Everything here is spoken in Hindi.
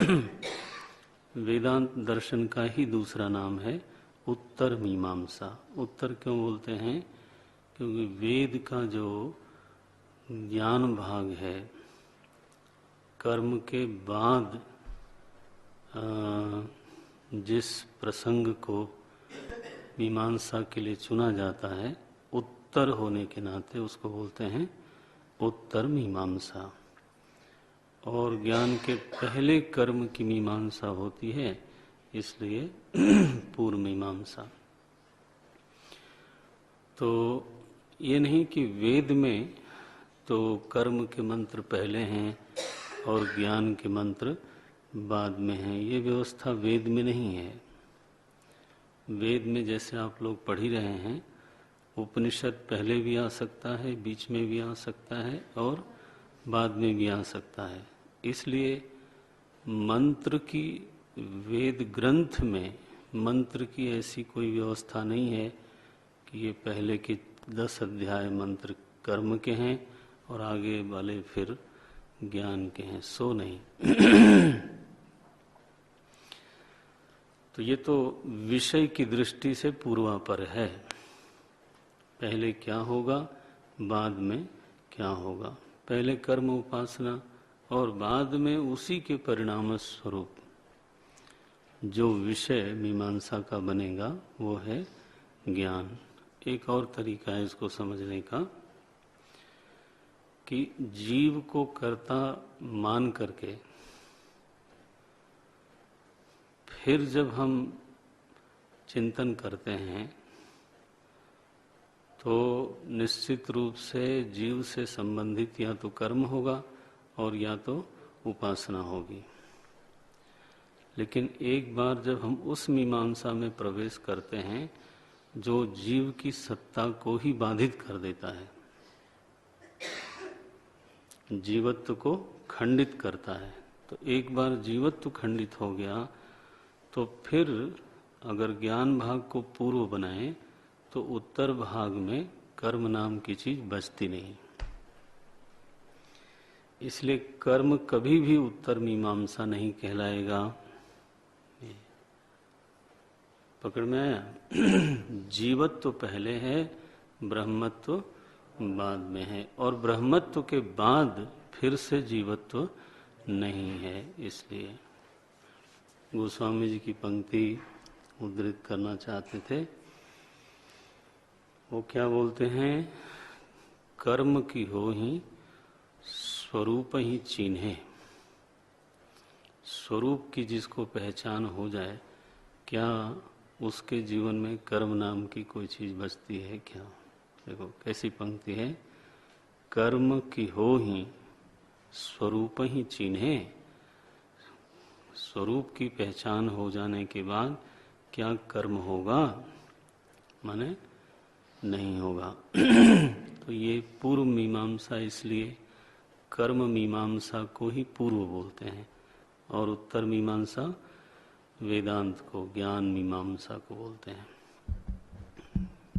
वेदांत दर्शन का ही दूसरा नाम है उत्तर मीमांसा। उत्तर क्यों बोलते हैं? क्योंकि वेद का जो ज्ञान भाग है, कर्म के बाद जिस प्रसंग को मीमांसा के लिए चुना जाता है, उत्तर होने के नाते उसको बोलते हैं उत्तर मीमांसा। और ज्ञान के पहले कर्म की मीमांसा होती है, इसलिए पूर्व मीमांसा। तो ये नहीं कि वेद में तो कर्म के मंत्र पहले हैं और ज्ञान के मंत्र बाद में हैं, ये व्यवस्था वेद में नहीं है। वेद में जैसे आप लोग पढ़ ही रहे हैं, उपनिषद पहले भी आ सकता है, बीच में भी आ सकता है और बाद में भी आ सकता है। इसलिए मंत्र की, वेद ग्रंथ में मंत्र की ऐसी कोई व्यवस्था नहीं है कि ये पहले के 10 अध्याय मंत्र कर्म के हैं और आगे वाले फिर ज्ञान के हैं, सो नहीं। तो ये तो विषय की दृष्टि से पूर्वापर है, पहले क्या होगा बाद में क्या होगा, पहले कर्म उपासना और बाद में उसी के परिणाम स्वरूप जो विषय मीमांसा का बनेगा वो है ज्ञान। एक और तरीका है इसको समझने का कि जीव को कर्ता मान करके फिर जब हम चिंतन करते हैं तो निश्चित रूप से जीव से संबंधित या तो कर्म होगा और या तो उपासना होगी। लेकिन एक बार जब हम उस मीमांसा में प्रवेश करते हैं जो जीव की सत्ता को ही बाधित कर देता है, जीवत्व को खंडित करता है, तो एक बार जीवत्व खंडित हो गया तो फिर अगर ज्ञान भाग को पूर्व बनाए तो उत्तर भाग में कर्म नाम की चीज बचती नहीं। इसलिए कर्म कभी भी उत्तर मीमांसा नहीं कहलाएगा। पकड़ में आया? जीवत्व पहले है, ब्रह्मत्व बाद में है, और ब्रह्मत्व के बाद फिर से जीवत्व नहीं है। इसलिए गोस्वामी जी की पंक्ति उद्धृत करना चाहते थे। वो क्या बोलते हैं? कर्म की हो ही स्वरूप ही चिन्हे। स्वरूप की जिसको पहचान हो जाए, क्या उसके जीवन में कर्म नाम की कोई चीज बचती है क्या? देखो कैसी पंक्ति है, कर्म की हो ही स्वरूप ही चिन्हे। स्वरूप की पहचान हो जाने के बाद क्या कर्म होगा? माने नहीं होगा। तो ये पूर्व मीमांसा, इसलिए कर्म मीमांसा को ही पूर्व बोलते हैं और उत्तर मीमांसा वेदांत को, ज्ञान मीमांसा को बोलते हैं।